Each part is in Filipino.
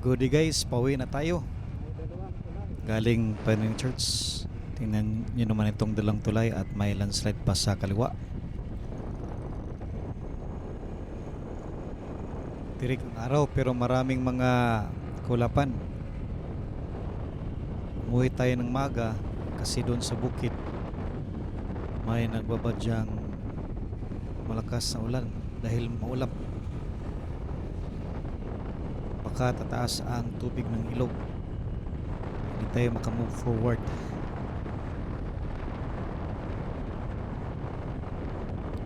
Goody guys, pauwi na tayo. Galing Pioneer Church. Tingnan nyo naman itong dalang tulay at may landslide pa sa kaliwa. Tirik ang araw pero maraming mga kulapan. Umuwi tayo ng maga kasi doon sa bukid may nagbabadyang malakas na ulan dahil maulap. Baka tataas ang tubig ng ilog. Hindi tayo makamove forward.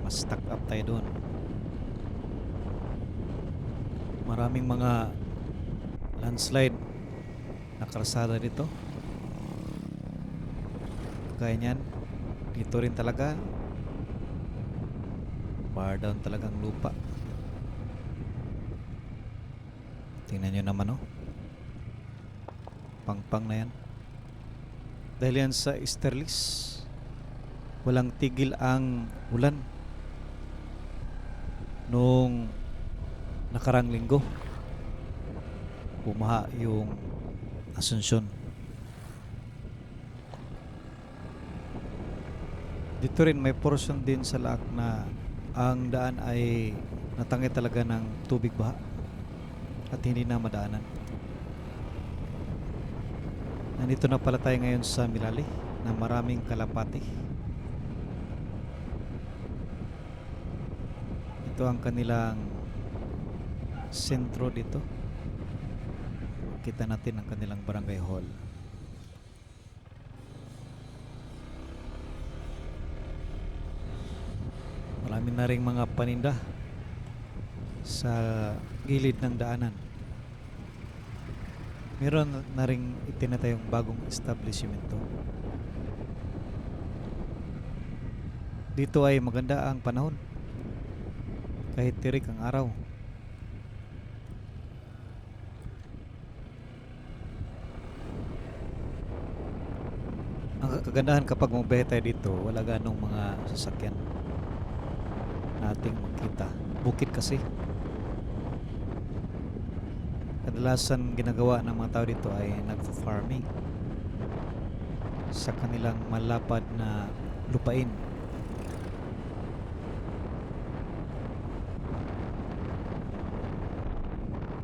Mas stuck up tayo doon. Maraming mga landslide na kalsada dito. Kaya niyan, dito rin talaga bar down talagang lupa. Tingnan nyo naman, oh. Pang-pang na yan. Dahil yan sa Easterlis, walang tigil ang ulan nung nakarang linggo. Bumaha yung Asunsyon. Dito rin may portion din sa laak na ang daan ay natangi talaga ng tubig baha at hindi na madaanan. Nandito na pala tayo ngayon sa Milali na maraming kalapati. Ito ang kanilang sentro dito. Kita natin ang kanilang barangay hall. Marami na ring mga paninda sa gilid ng daanan. Meron na ring itinatayong bagong establishmento. Dito ay maganda ang panahon kahit tirik ang araw. Ang kagandahan kapag mabiyahe tayo dito, wala ganong mga sasakyan nating makita. Bukid kasi. Kadalasan ginagawa ng mga tao dito ay nagfa-farming sa kanilang malapad na lupain.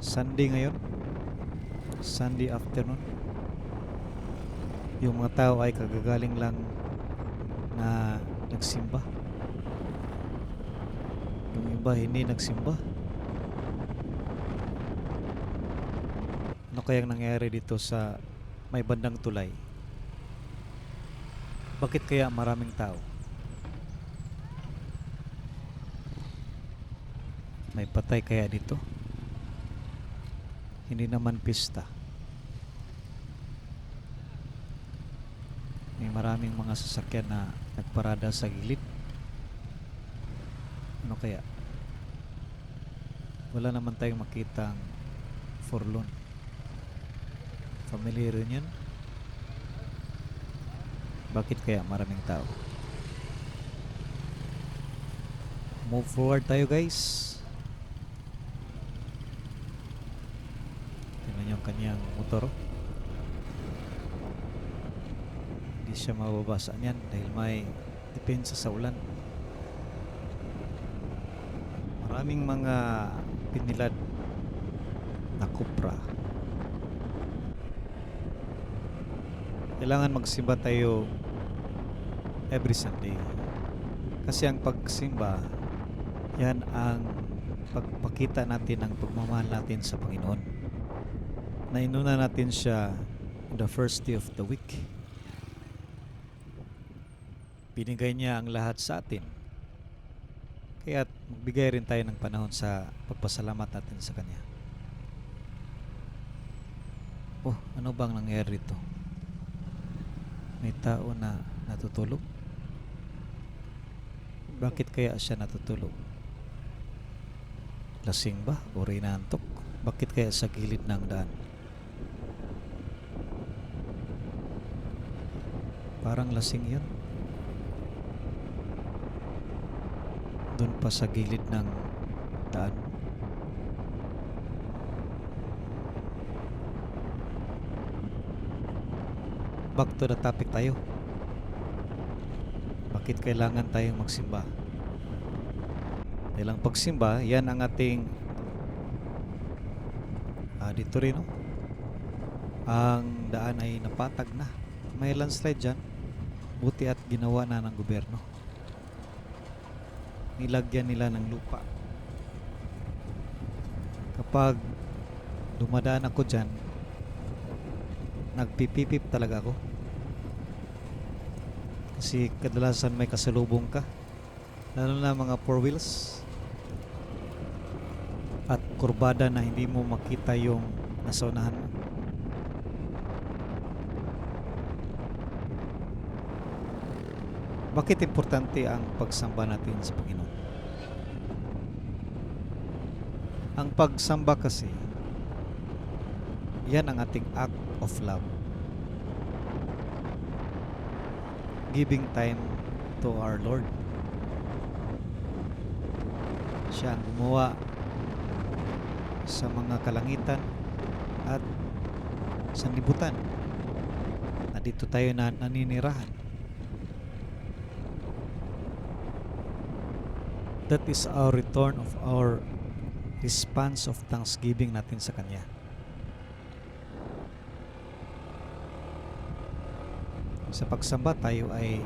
Sunday ngayon, Sunday afternoon, yung mga tao ay kagagaling lang na nagsimba. Yung iba hindi nagsimba. Ano kayang nangyari dito sa may bandang tulay? Bakit kaya maraming tao? May patay kaya dito? Hindi naman pista. May maraming mga sasakyan na nagparada sa gilid. Ano kaya? Wala naman tayong makitang forlorn. Family reunion? Bakit kaya maraming tao? Move forward tayo guys. Tingnan yung kanyang motor. Hindi siya mababasa niyan dahil may depensa sa ulan. Maraming mga pinilad na Cupra. Kailangan magsimba tayo every Sunday. Kasi ang pagsimba, yan ang pagpakita natin ng pagmamahal natin sa Panginoon. Na inuna natin siya the first day of the week. Binigay niya ang lahat sa atin. Kaya magbigay rin tayo ng panahon sa pagpasalamat natin sa Kanya. Oh, ano bang nangyari rito? May tao na natutulog? Bakit kaya siya natutulog? Lasing ba o inaantok? Bakit kaya sa gilid ng daan? Parang lasing yun. Doon pa sa gilid ng daan. back to the topic tayo. Bakit kailangan tayong magsimba? Dahil ang pagsimba, yan ang ating dito rin, no? Ang daan ay napatag na. May landslide dyan. Buti at ginawa na ng gobyerno. Nilagyan nila ng lupa. Kapag dumadaan ako dyan, nagpipipip talaga ako. Kasi kadalasan may kasalubong ka. Lalo na mga four wheels. At kurbada na hindi mo makita yung nasa unahan mo. Bakit importante ang pagsamba natin sa Panginoon? Ang pagsamba kasi, yan ang ating act of love. Giving time to our Lord. Siya ang gumawa sa mga kalangitan at sanlibutan. Na dito tayo na naninirahan. That is our return of our response of thanksgiving natin sa Kanya. Sa pagsamba tayo ay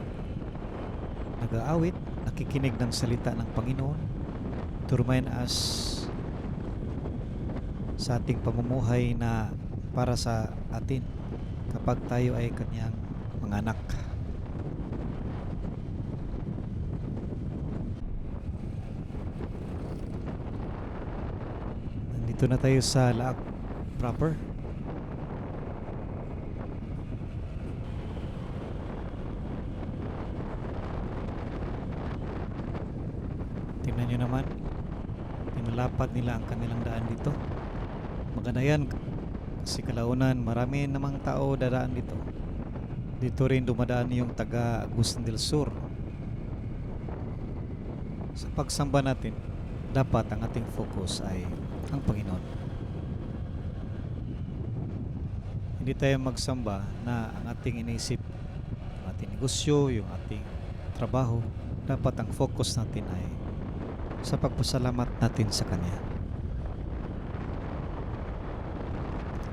nag-aawit, nakikinig ng salita ng Panginoon to remind us sa ating pamumuhay na para sa atin kapag tayo ay Kanyang mga anak. Nandito na tayo sa laak proper. Tingnan nyo naman, pinalapad nila ang kanilang daan dito. Maganda yan kasi kalaunan marami namang tao dadaan dito. Dito rin dumadaan yung taga Agustin del Sur. Sa pagsamba natin, dapat ang ating focus ay ang Panginoon. Hindi tayo magsamba na ang ating iniisip, ang ating negosyo, yung ating trabaho. Dapat ang focus natin ay sa pagpasalamat natin sa Kanya.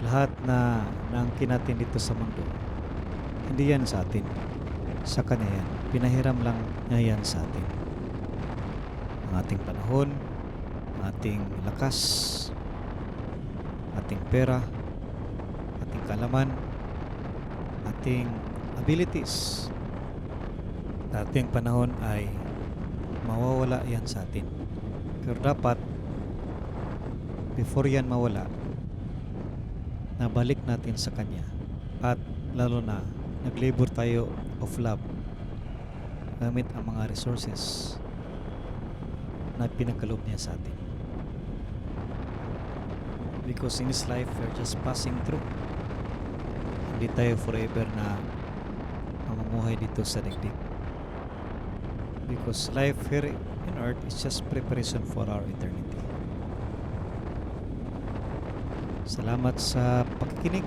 Lahat na naangkin natin dito sa mundo, hindi yan sa atin. Sa Kanya yan. Pinahiram lang niya yan sa atin. Ang ating panahon, ang ating lakas, ating pera, ating kalaman, ating abilities. Ating panahon ay mawawala yan sa atin. Pero dapat, before yan mawala, nabalik natin sa Kanya. At lalo na, nag-labor tayo of love gamit ang mga resources na pinagkaloob niya sa atin. Because in this life, we're just passing through. Hindi tayo forever na mamumuhay dito sa daigdig. Because life here in earth is just preparation for our eternity. Salamat sa pakikinig.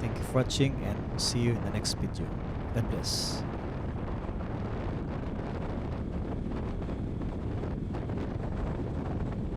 Thank you for watching and see you in the next video. God bless.